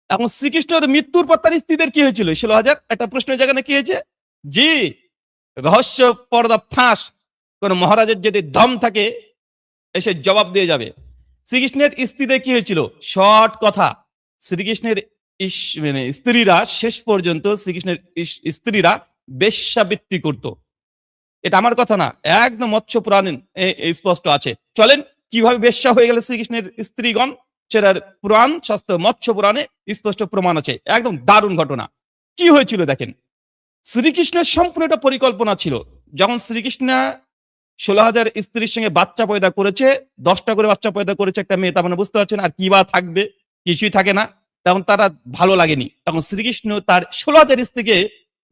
এখন শ্রীকৃষ্ণের মৃত্যুর পর তার স্ত্রীদের কি হয়েছিল? 16,000 একটা প্রশ্নের জায়গায় কি হয়েছে? জি, রহস্য পর্দা ফাঁস। কোন মহারাজের যদি দম থাকে এসে জবাব দিয়ে যাবে। শ্রীকৃষ্ণের স্ত্রীদের কি হয়েছিল? শর্ট কথা, শ্রীকৃষ্ণের মানে স্ত্রীরা শেষ পর্যন্ত শ্রীকৃষ্ণের স্ত্রীরা বেশ্যাবৃত্তি করত। এটা আমার কথা না, একদম মৎস্য পুরাণে স্পষ্ট আছে। চলেন কিভাবে বেশ্যা হয়ে গেল শ্রীকৃষ্ণের স্ত্রীগণ, সেটার পুরাণ শাস্ত্র মৎস্য পুরাণে স্পষ্ট প্রমাণ আছে। একদম দারুণ ঘটনা। কি হয়েছিল দেখেন, শ্রীকৃষ্ণের সম্পূর্ণ একটা পরিকল্পনা ছিল। যখন শ্রীকৃষ্ণ 16,000 স্ত্রীর সঙ্গে বাচ্চা পয়দা করেছে, 10টা করে বাচ্চা পয়দা করেছে একটা মেয়ে, তার মানে বুঝতে পারছেন আর কি বা থাকবে, কিছুই থাকে না। তখন তারা ভালো লাগেনি, তখন শ্রীকৃষ্ণ তার 16,000 স্ত্রীকে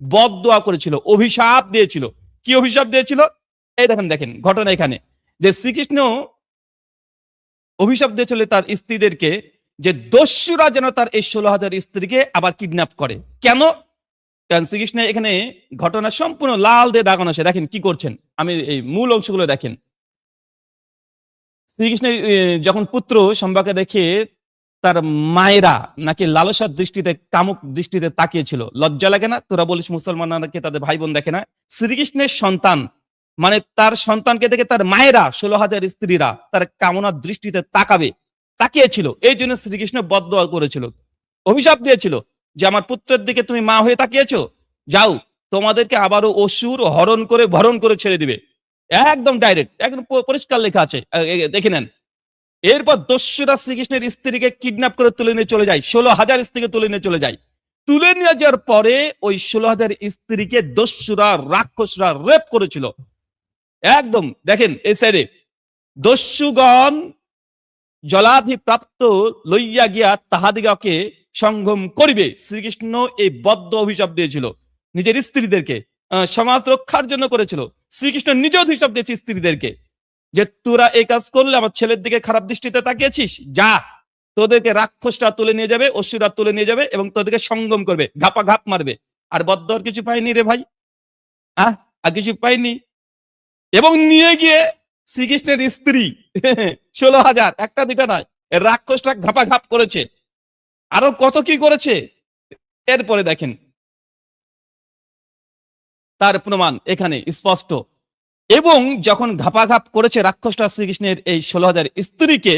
বদদোয়া করেছিল, অভিশাপ দিয়েছিল। কি অভিশাপ দিয়েছিল? এই দেখেন দেখেন ঘটনা এখানে, যে শ্রীকৃষ্ণ অভিশাপ দিয়েছিল তার স্ত্রীদেরকে যে দস্যুরা যেন তার এই 16,000 স্ত্রীকে আবার কিডন্যাপ করে। কেন? কারণ শ্রীকৃষ্ণ এখানে ঘটনা সম্পূর্ণ লাল দিয়ে দাগানো আছে। দেখেন কি করছেন, আমি এই মূল অংশগুলো দেখেন। শ্রীকৃষ্ণের যখন পুত্র সম্বাকে দেখে তার মায়েরা নাকি লালসার দৃষ্টিতে, কামুক দৃষ্টিতে তাকিয়েছিল। লজ্জা লাগে না? তোরা বলিস মুসলমান নাকি তাদের ভাই বোন দেখে না? শ্রীকৃষ্ণের সন্তান মানে তার সন্তানকে দেখে তার মায়েরা 16,000 স্ত্রীরা তার কামনার দৃষ্টিতে তাকাবে, তাকিয়েছিল। এই জন্য শ্রীকৃষ্ণ বদদোয়া করেছিল, অভিশাপ দিয়েছিল যে আমার পুত্রের দিকে তুমি মা হয়ে তাকিয়েছো, যাও তোমাদেরকে আবারও অসুর হরণ করে ভরণ করে ছেড়ে দিবে। একদম ডাইরেক্ট, একদম পরিষ্কার লেখা আছে, দেখে নেন। এরপর দস্যুরা শ্রীকৃষ্ণের স্ত্রীকে কিডন্যাপ করে তুলে নিয়ে চলে যায়, 16,000 স্ত্রীকে তুলে নিয়ে চলে যায়। তুলে নিয়ে যাওয়ার পরে ওই 16,000 স্ত্রীকে দস্যুরা, রাক্ষসরা রেপ করেছিল। একদম দেখেন এই সাইডে, দস্যুগণ জলাধিপ্রাপ্ত লইয়া গিয়া তাহাদিগকে সঙ্গম করিবে। শ্রীকৃষ্ণ এই বদ্ধ অভিশাপ দিয়েছিল নিজের স্ত্রীদেরকে, সমাজ রক্ষার জন্য করেছিল। শ্রীকৃষ্ণ নিজে অভিশাপ দিয়েছে স্ত্রীদেরকে যে তোরা এই কাজ করলে আমার ছেলের দিকে খারাপ দৃষ্টিতে তাকিয়েছিস, যা তোদেরকে রাক্ষসরা তুলে নিয়ে যাবে, অসুরা তুলে নিয়ে যাবে এবং তোদেরকে সঙ্গম করবে, ঘাপা ঘাপ মারবে। আর বদ্ধ আর কিছু পাইনি রে ভাই, আর কিছু পাইনি। এবং নিয়ে গিয়ে শ্রীকৃষ্ণের স্ত্রী 16,000, একটা দুটা নয়, রাক্ষসটা ঘাপা ঘাপ করেছে, আরো কত কি করেছে। এরপরে দেখেন তার প্রমাণ এখানে স্পষ্ট। এবং যখন ঘাপাঘাপ করেছে রাক্ষসটা শ্রীকৃষ্ণের এই 16,000 স্ত্রীকে,